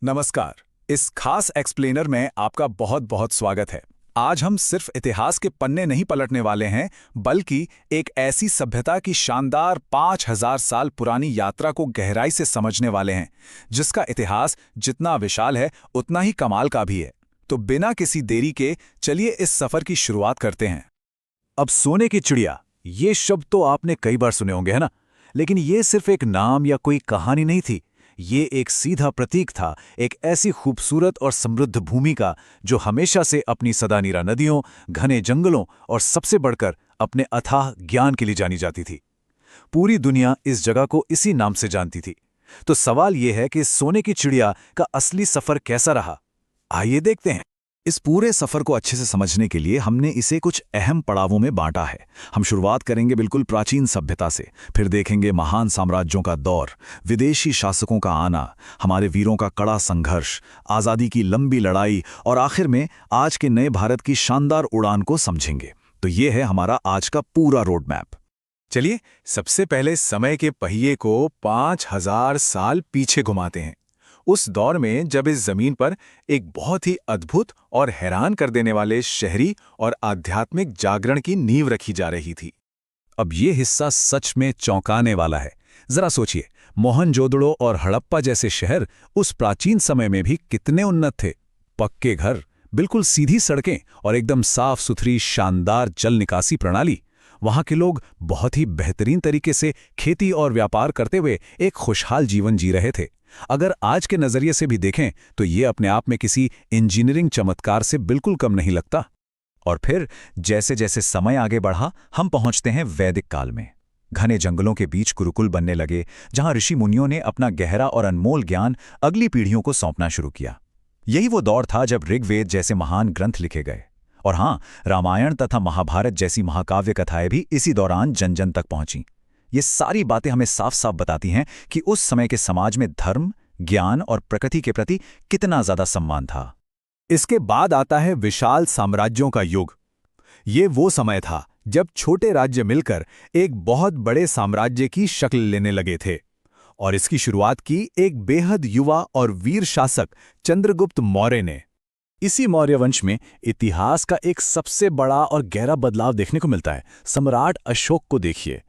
नमस्कार। इस खास एक्सप्लेनर में आपका बहुत बहुत स्वागत है। आज हम सिर्फ इतिहास के पन्ने नहीं पलटने वाले हैं, बल्कि एक ऐसी सभ्यता की शानदार 5000 साल पुरानी यात्रा को गहराई से समझने वाले हैं, जिसका इतिहास जितना विशाल है उतना ही कमाल का भी है। तो बिना किसी देरी के चलिए इस सफर की शुरुआत करते हैं। अब सोने की चिड़िया, ये शब्द तो आपने कई बार सुने होंगे, है ना? लेकिन ये सिर्फ एक नाम या कोई कहानी नहीं थी। ये एक सीधा प्रतीक था, एक ऐसी खूबसूरत और समृद्ध भूमि का जो हमेशा से अपनी सदानीरा नदियों, घने जंगलों और सबसे बढ़कर अपने अथाह ज्ञान के लिए जानी जाती थी। पूरी दुनिया इस जगह को इसी नाम से जानती थी। तो सवाल यह है कि सोने की चिड़िया का असली सफर कैसा रहा? आइए देखते हैं। इस पूरे सफर को अच्छे से समझने के लिए हमने इसे कुछ अहम पड़ावों में बांटा है। हम शुरुआत करेंगे बिल्कुल प्राचीन सभ्यता से, फिर देखेंगे महान साम्राज्यों का दौर, विदेशी शासकों का आना, हमारे वीरों का कड़ा संघर्ष, आज़ादी की लंबी लड़ाई और आखिर में आज के नए भारत की शानदार उड़ान को समझेंगे। तो ये है हमारा आज का पूरा रोड मैप। चलिए सबसे पहले समय के पहिए को 5000 साल पीछे घुमाते हैं, उस दौर में जब इस जमीन पर एक बहुत ही अद्भुत और हैरान कर देने वाले शहरी और आध्यात्मिक जागरण की नींव रखी जा रही थी। अब ये हिस्सा सच में चौंकाने वाला है। जरा सोचिए, मोहनजोदड़ो और हड़प्पा जैसे शहर उस प्राचीन समय में भी कितने उन्नत थे। पक्के घर, बिल्कुल सीधी सड़कें और एकदम साफ सुथरी शानदार जल निकासी प्रणाली। वहां के लोग बहुत ही बेहतरीन तरीके से खेती और व्यापार करते हुए एक खुशहाल जीवन जी रहे थे। अगर आज के नजरिए से भी देखें तो ये अपने आप में किसी इंजीनियरिंग चमत्कार से बिल्कुल कम नहीं लगता। और फिर जैसे जैसे समय आगे बढ़ा, हम पहुंचते हैं वैदिक काल में। घने जंगलों के बीच गुरुकुल बनने लगे, जहां ऋषि मुनियों ने अपना गहरा और अनमोल ज्ञान अगली पीढ़ियों को सौंपना शुरू किया। यही वो दौर था जब ऋग्वेद जैसे महान ग्रंथ लिखे गए। और हाँ, रामायण तथा महाभारत जैसी महाकाव्य कथाएं भी इसी दौरान जन जन तक पहुंची। ये सारी बातें हमें साफ साफ बताती हैं कि उस समय के समाज में धर्म, ज्ञान और प्रकृति के प्रति कितना ज्यादा सम्मान था। इसके बाद आता है विशाल साम्राज्यों का युग। ये वो समय था जब छोटे राज्य मिलकर एक बहुत बड़े साम्राज्य की शक्ल लेने लगे थे। और इसकी शुरुआत की एक बेहद युवा और वीर शासक चंद्रगुप्त मौर्य ने। इसी मौर्य वंश में इतिहास का एक सबसे बड़ा और गहरा बदलाव देखने को मिलता है। सम्राट अशोक को देखिए।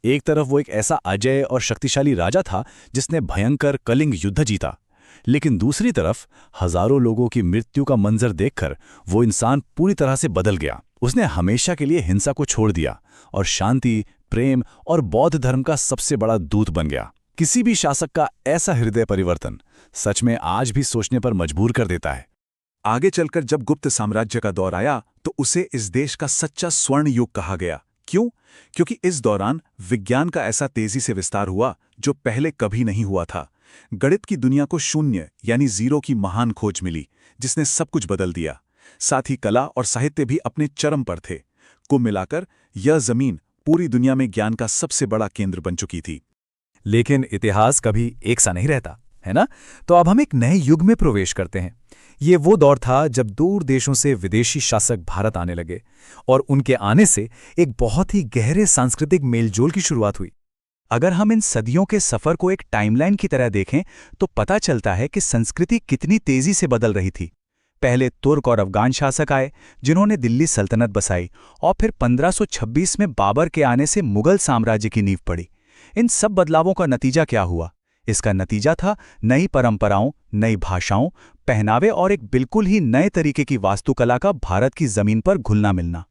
एक तरफ वो एक ऐसा अजय और शक्तिशाली राजा था जिसने भयंकर कलिंग युद्ध जीता, लेकिन दूसरी तरफ हजारों लोगों की मृत्यु का मंजर देखकर वो इंसान पूरी तरह से बदल गया। उसने हमेशा के लिए हिंसा को छोड़ दिया और शांति, प्रेम और बौद्ध धर्म का सबसे बड़ा दूत बन गया। किसी भी शासक का ऐसा हृदय परिवर्तन सच में आज भी सोचने पर मजबूर कर देता है। आगे चलकर जब गुप्त साम्राज्य का दौर आया तो उसे इस देश का सच्चा स्वर्ण युग कहा गया। क्यों? क्योंकि इस दौरान विज्ञान का ऐसा तेजी से विस्तार हुआ जो पहले कभी नहीं हुआ था। गणित की दुनिया को शून्य यानी जीरो की महान खोज मिली, जिसने सब कुछ बदल दिया। साथ ही कला और साहित्य भी अपने चरम पर थे। कुल मिलाकर यह जमीन पूरी दुनिया में ज्ञान का सबसे बड़ा केंद्र बन चुकी थी। लेकिन इतिहास कभी एक सा नहीं रहता, है ना? तो अब हम एक नए युग में प्रवेश करते हैं। ये वो दौर था जब दूर देशों से विदेशी शासक भारत आने लगे और उनके आने से एक बहुत ही गहरे सांस्कृतिक मेलजोल की शुरुआत हुई। अगर हम इन सदियों के सफर को एक टाइमलाइन की तरह देखें तो पता चलता है कि संस्कृति कितनी तेजी से बदल रही थी। पहले तुर्क और अफगान शासक आए जिन्होंने दिल्ली सल्तनत बसाई, और फिर 1526 में बाबर के आने से मुगल साम्राज्य की नींव पड़ी। इन सब बदलावों का नतीजा क्या हुआ? इसका नतीजा था नई परंपराओं, नई भाषाओं, पहनावे और एक बिल्कुल ही नए तरीके की वास्तुकला का भारत की जमीन पर घुलना मिलना।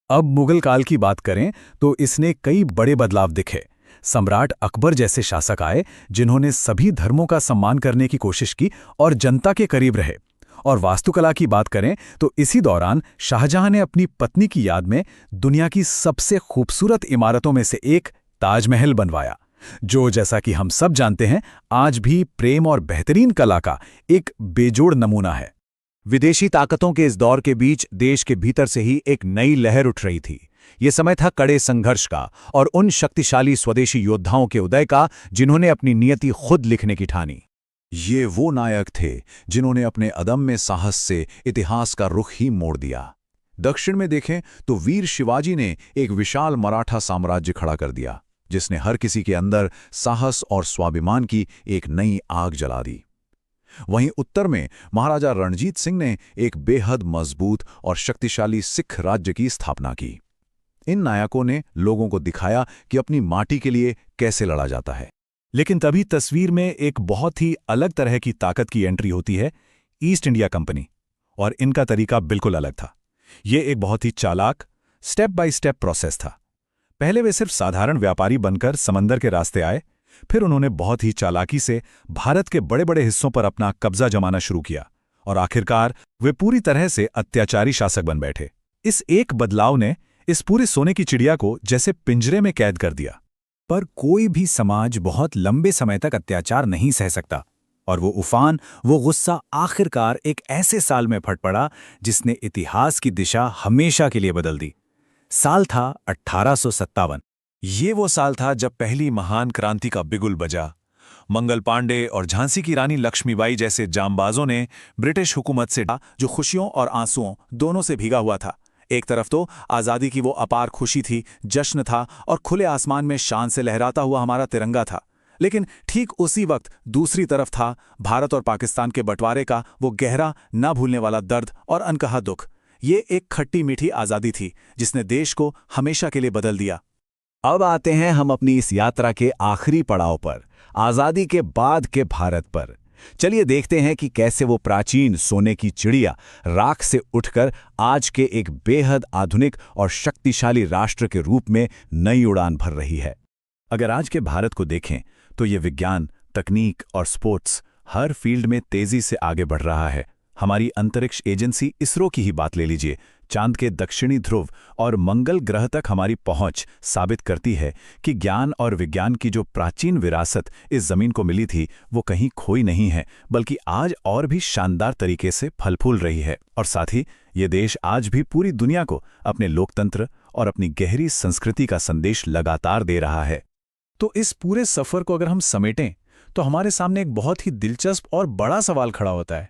अब मुगल काल की बात करें तो इसने कई बड़े बदलाव दिखे। सम्राट अकबर जैसे शासक आए जिन्होंने सभी धर्मों का सम्मान करने की कोशिश की और जनता के करीब रहे। और वास्तुकला की बात करें तो इसी दौरान शाहजहां ने अपनी पत्नी की याद में दुनिया की सबसे खूबसूरत इमारतों में से एक ताजमहल बनवाया, जो जैसा कि हम सब जानते हैं आज भी प्रेम और बेहतरीन कला का एक बेजोड़ नमूना है। विदेशी ताकतों के इस दौर के बीच देश के भीतर से ही एक नई लहर उठ रही थी। ये समय था कड़े संघर्ष का और उन शक्तिशाली स्वदेशी योद्धाओं के उदय का जिन्होंने अपनी नियति खुद लिखने की ठानी। ये वो नायक थे जिन्होंने अपने अदम्य साहस से इतिहास का रुख ही मोड़ दिया। दक्षिण में देखें तो वीर शिवाजी ने एक विशाल मराठा साम्राज्य खड़ा कर दिया, जिसने हर किसी के अंदर साहस और स्वाभिमान की एक नई आग जला दी। वहीं उत्तर में महाराजा रणजीत सिंह ने एक बेहद मजबूत और शक्तिशाली सिख राज्य की स्थापना की। इन नायकों ने लोगों को दिखाया कि अपनी माटी के लिए कैसे लड़ा जाता है। लेकिन तभी तस्वीर में एक बहुत ही अलग तरह की ताकत की एंट्री होती है, ईस्ट इंडिया कंपनी। और इनका तरीका बिल्कुल अलग था। ये एक बहुत ही चालाक, स्टेप बाय स्टेप प्रोसेस था। पहले वे सिर्फ साधारण व्यापारी बनकर समंदर के रास्ते आए, फिर उन्होंने बहुत ही चालाकी से भारत के बड़े बड़े हिस्सों पर अपना कब्जा जमाना शुरू किया और आखिरकार वे पूरी तरह से अत्याचारी शासक बन बैठे। इस एक बदलाव ने इस पूरे सोने की चिड़िया को जैसे पिंजरे में कैद कर दिया। पर कोई भी समाज बहुत लंबे समय तक अत्याचार नहीं सह सकता, और वो उफान, वो गुस्सा आखिरकार एक ऐसे साल में फट पड़ा जिसने इतिहास की दिशा हमेशा के लिए बदल दी। साल था 1857। ये वो साल था जब पहली महान क्रांति का बिगुल बजा। मंगल पांडे और झांसी की रानी लक्ष्मीबाई जैसे जांबाजों ने ब्रिटिश हुकूमत से जो खुशियों और आंसुओं दोनों से भीगा हुआ था। एक तरफ तो आज़ादी की वो अपार खुशी थी, जश्न था और खुले आसमान में शान से लहराता हुआ हमारा तिरंगा था। लेकिन ठीक उसी वक्त दूसरी तरफ था भारत और पाकिस्तान के बंटवारे का वो गहरा, ना भूलने वाला दर्द और अनकहा दुख। ये एक खट्टी मीठी आज़ादी थी जिसने देश को हमेशा के लिए बदल दिया। अब आते हैं हम अपनी इस यात्रा के आखिरी पड़ाव पर, आज़ादी के बाद के भारत पर। चलिए देखते हैं कि कैसे वो प्राचीन सोने की चिड़िया राख से उठकर आज के एक बेहद आधुनिक और शक्तिशाली राष्ट्र के रूप में नई उड़ान भर रही है। अगर आज के भारत को देखें तो ये विज्ञान, तकनीक और स्पोर्ट्स हर फील्ड में तेजी से आगे बढ़ रहा है। हमारी अंतरिक्ष एजेंसी इसरो की ही बात ले लीजिए। चांद के दक्षिणी ध्रुव और मंगल ग्रह तक हमारी पहुंच साबित करती है कि ज्ञान और विज्ञान की जो प्राचीन विरासत इस जमीन को मिली थी वो कहीं खोई नहीं है, बल्कि आज और भी शानदार तरीके से फल फूल रही है। और साथ ही ये देश आज भी पूरी दुनिया को अपने लोकतंत्र और अपनी गहरी संस्कृति का संदेश लगातार दे रहा है। तो इस पूरे सफर को अगर हम समेटें तो हमारे सामने एक बहुत ही दिलचस्प और बड़ा सवाल खड़ा होता है।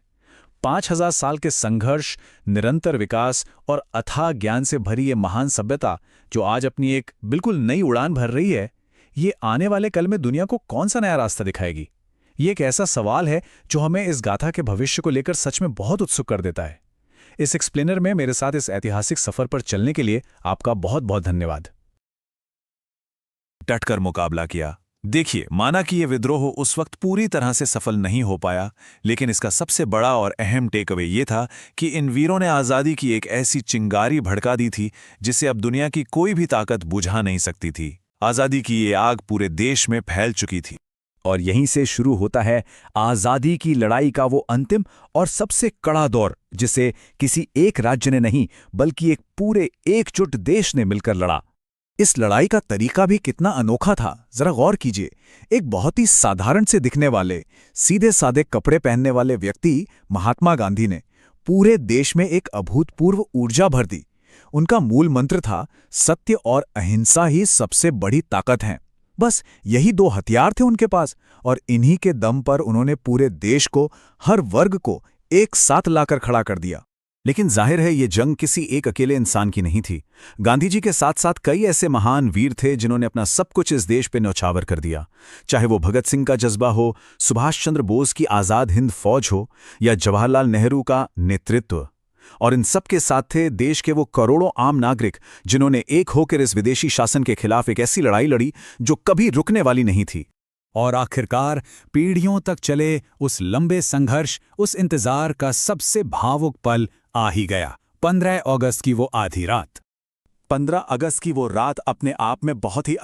5000 साल के संघर्ष, निरंतर विकास और अथाह ज्ञान से भरी ये महान सभ्यता जो आज अपनी एक बिल्कुल नई उड़ान भर रही है, ये आने वाले कल में दुनिया को कौन सा नया रास्ता दिखाएगी? ये एक ऐसा सवाल है जो हमें इस गाथा के भविष्य को लेकर सच में बहुत उत्सुक कर देता है। इस एक्सप्लेनर में मेरे साथ इस ऐतिहासिक सफर पर चलने के लिए आपका बहुत बहुत धन्यवाद। डटकर मुकाबला किया। देखिए, माना कि यह विद्रोह उस वक्त पूरी तरह से सफल नहीं हो पाया, लेकिन इसका सबसे बड़ा और अहम टेकअवे ये था कि इन वीरों ने आज़ादी की एक ऐसी चिंगारी भड़का दी थी जिसे अब दुनिया की कोई भी ताकत बुझा नहीं सकती थी। आज़ादी की ये आग पूरे देश में फैल चुकी थी। और यहीं से शुरू होता है आज़ादी की लड़ाई का वो अंतिम और सबसे कड़ा दौर, जिसे किसी एक राज्य ने नहीं बल्कि एक पूरे एकजुट देश ने मिलकर लड़ा। इस लड़ाई का तरीका भी कितना अनोखा था, जरा गौर कीजिए। एक बहुत ही साधारण से दिखने वाले, सीधे साधे कपड़े पहनने वाले व्यक्ति महात्मा गांधी ने पूरे देश में एक अभूतपूर्व ऊर्जा भर दी। उनका मूल मंत्र था, सत्य और अहिंसा ही सबसे बड़ी ताकत है। बस यही दो हथियार थे उनके पास, और इन्हीं के दम पर उन्होंने पूरे देश को, हर वर्ग को एक साथ लाकर खड़ा कर दिया। लेकिन जाहिर है ये जंग किसी एक अकेले इंसान की नहीं थी। गांधी जी के साथ साथ कई ऐसे महान वीर थे जिन्होंने अपना सब कुछ इस देश पे न्यौछावर कर दिया। चाहे वो भगत सिंह का जज्बा हो, सुभाष चंद्र बोस की आज़ाद हिंद फौज हो, या जवाहरलाल नेहरू का नेतृत्व। और इन सब के साथ थे देश के वो करोड़ों आम नागरिक जिन्होंने एक होकर इस विदेशी शासन के खिलाफ एक ऐसी लड़ाई लड़ी जो कभी रुकने वाली नहीं थी। और आखिरकार पीढ़ियों तक चले उस लंबे संघर्ष, उस इंतजार का सबसे भावुक पल आ ही गया। 15 अगस्त की वो आधी रात। 15 अगस्त की वो रात अपने आप में बहुत ही